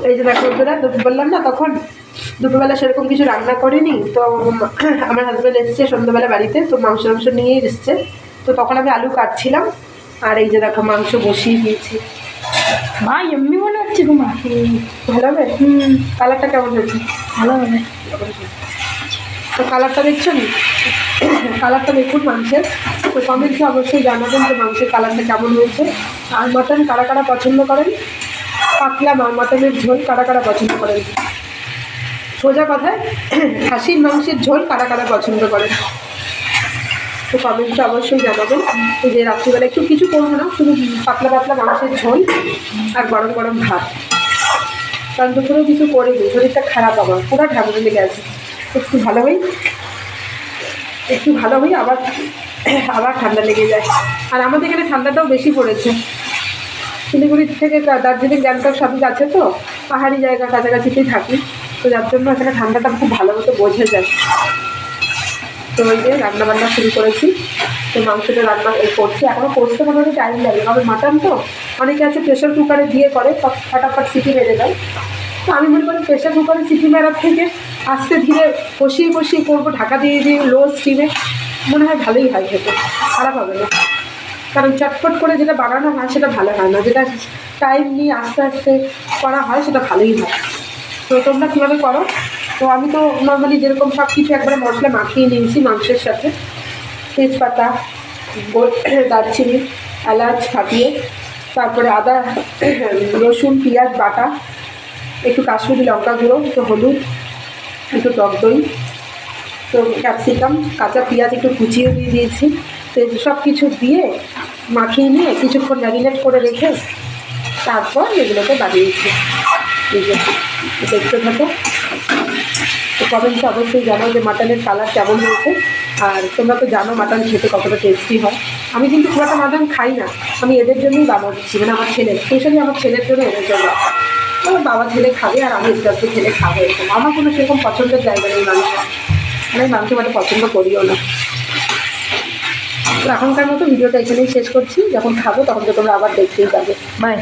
এই যে দেখো বন্ধুরা, বললাম না তখন দুপুরবেলা সেরকম কিছু রান্না করিনি, তো আমার হাজব্যান্ড এসছে সন্ধ্যাবেলা বাড়িতে, তো মাংস নিয়ে এসছে, তো তখন আমি আলু কাটছিলাম। আর এই যে দেখো মাংস বসিয়ে দিয়েছি। ভাই এমনি মনে হচ্ছে তোমার। ভালো হবে। কালারটা কেমন হয়েছে? ভালো হবে। তো কালারটা দেখছেন, কালারটা দেখুন মাংসের। তো কমেন্টসে অবশ্যই জানাবেন যে মাংসের কালারটা কেমন হয়েছে। আর মাটন কারা কারা পছন্দ করেন, পাতলা মাটনের ঝোল কারা কারা পছন্দ করেন, সোজা কথায় খাসির মাংসের ঝোল কারা কারা পছন্দ করেন, তো কমেন্টসে অবশ্যই জানাবেন। যে রাত্রিবেলা একটু কিছু করবো না, শুধু পাতলা পাতলা মাংসের ঝোল আর গরম গরম ভাত, কারণ দুপুরেও কিছু করিনি, শরীরটা খারাপ, আমার পুরো ঠান্ডা লেগে আছে। একটু ভালো হই আবার আবার ঠান্ডা লেগে যায়। আর আমাদের এখানে ঠান্ডাটাও বেশি পড়েছে, শিলিগুড়ি থেকে দার্জিলিং গ্যাংটক সবই আছে, তো পাহাড়ি জায়গা কাছাকাছিতেই থাকি, তো যার জন্য এখানে ঠান্ডাটা খুব ভালো মতো বোঝা যায়। তো ওই যে রান্নাবান্না শুরু করেছি, তো মাংসটা রান্না করছি, এখনও করতে মোটামুটি টাইম লাগে, কারণ মাটন তো অনেকে আছে প্রেশার কুকারে দিয়ে করে, ফটাফট সিটি মেরে দেয়। তো আমি মনে করি প্রেশার কুকারে সিটি মারার থেকে আস্তে ধীরে কষিয়ে করবো, ঢাকা দিয়ে লো স্টিমে, মনে হয় ভালোই হয় খেতে, খারাপ হবে না। কারণ চটপট করে যেটা বানানো হয় সেটা ভালো হয় না, যেটা টাইম নিয়ে আস্তে আস্তে করা হয় সেটা ভালোই হয়। তো তোমরা কীভাবে করো? তো আমি তো নর্মালি যেরকম সব কিছু একবারে মশলা মাখিয়ে নিয়েছি মাংসের সাথে, তেজপাতা, দারচিনি, এলাচ ফাটিয়ে, তারপরে আদা, রসুন, পেঁয়াজ বাটা, একটু কাশ্মীরি লঙ্কা গুঁড়ো, একটু হলুদ, একটু টক দই, তো ক্যাপসিকাম, কাঁচা পেঁয়াজ একটু কুচিয়ে দিয়ে দিয়েছি। তো সব কিছু দিয়ে মাখিয়ে নিয়ে কিছুক্ষণ ম্যারিনেট করে রেখে তারপর এগুলোকে বানিয়েছি। দেখতে থাকো। তো কমেন্টসে অবশ্যই জানো যে মাটনের কালার কেমন হয়েছে। আর তোমরা তো জানো মাটন খেতে কতটা টেস্টি হয়। আমি কিন্তু খুব একটা মাটন খাই না, আমি এদের জন্যই বানাচ্ছি, মানে আমার ছেলে, স্পেশালি আমার ছেলের জন্য এদের জন্য। আমার বাবা ছেলে খাবে আর আমি একটু ছেলে খাবো, এরকম আমার কোনো সেরকম পছন্দের জায়গা নেই মাংস, আমি মাংস মানে পছন্দ করিও না। তো এখনকার মতো ভিডিওটা এখানেই শেষ করছি, যখন খাবো তখন তো তোমরা আবার দেখতেই পাবে। বাই।